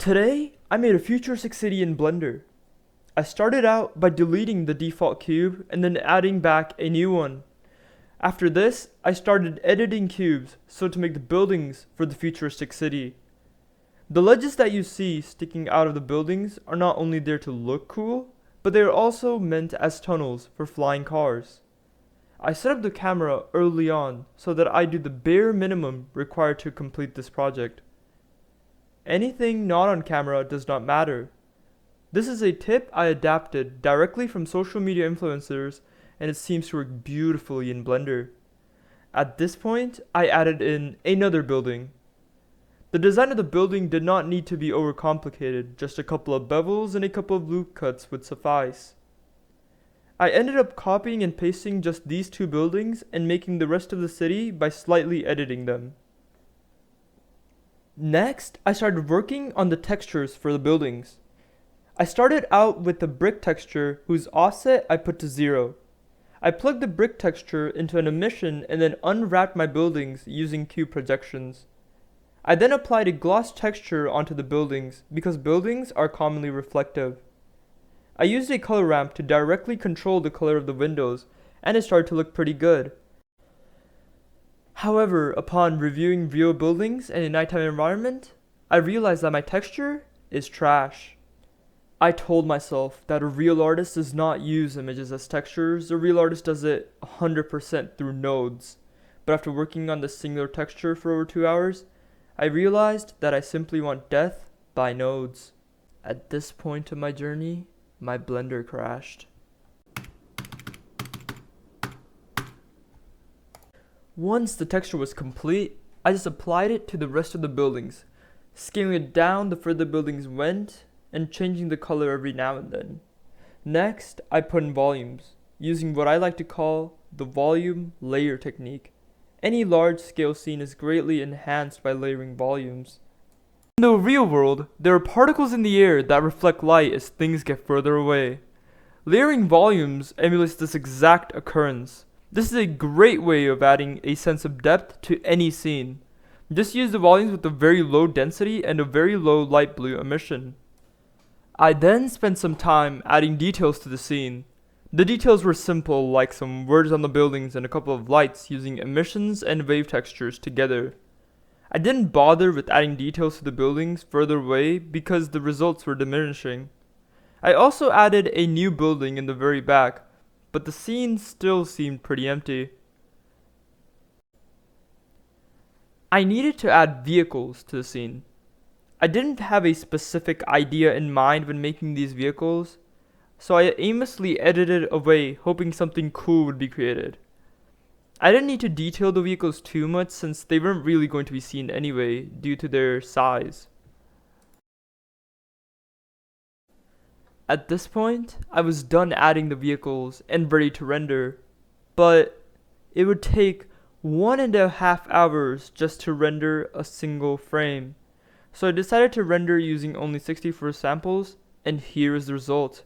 Today, I made a futuristic city in Blender. I started out by deleting the default cube and then adding back a new one. After this, I started editing cubes so to make the buildings for the futuristic city. The ledges that you see sticking out of the buildings are not only there to look cool, but they are also meant as tunnels for flying cars. I set up the camera early on so that I do the bare minimum required to complete this project. Anything not on camera does not matter. This is a tip I adapted directly from social media influencers, and it seems to work beautifully in Blender. At this point, I added in another building. The design of the building did not need to be overcomplicated, just a couple of bevels and a couple of loop cuts would suffice. I ended up copying and pasting just these two buildings and making the rest of the city by slightly editing them. Next, I started working on the textures for the buildings. I started out with the brick texture whose offset I put to 0. I plugged the brick texture into an emission and then unwrapped my buildings using cube projections. I then applied a gloss texture onto the buildings because buildings are commonly reflective. I used a color ramp to directly control the color of the windows, and it started to look pretty good. However, upon reviewing real buildings and a nighttime environment, I realized that my texture is trash. I told myself that a real artist does not use images as textures, a real artist does it 100% through nodes. But after working on this singular texture for over 2 hours, I realized that I simply want death by nodes. At this point of my journey, my Blender crashed. Once the texture was complete, I just applied it to the rest of the buildings, scaling it down the further buildings went, and changing the color every now and then. Next, I put in volumes, using what I like to call the volume layer technique. Any large-scale scene is greatly enhanced by layering volumes. In the real world, there are particles in the air that reflect light as things get further away. Layering volumes emulates this exact occurrence. This is a great way of adding a sense of depth to any scene. Just use the volumes with a very low density and a very low light blue emission. I then spent some time adding details to the scene. The details were simple, like some words on the buildings and a couple of lights using emissions and wave textures together. I didn't bother with adding details to the buildings further away because the results were diminishing. I also added a new building in the very back, but the scene still seemed pretty empty. I needed to add vehicles to the scene. I didn't have a specific idea in mind when making these vehicles, so I aimlessly edited away hoping something cool would be created. I didn't need to detail the vehicles too much since they weren't really going to be seen anyway due to their size. At this point, I was done adding the vehicles and ready to render, but it would take 1.5 hours just to render a single frame. So I decided to render using only 64 samples, and here is the result.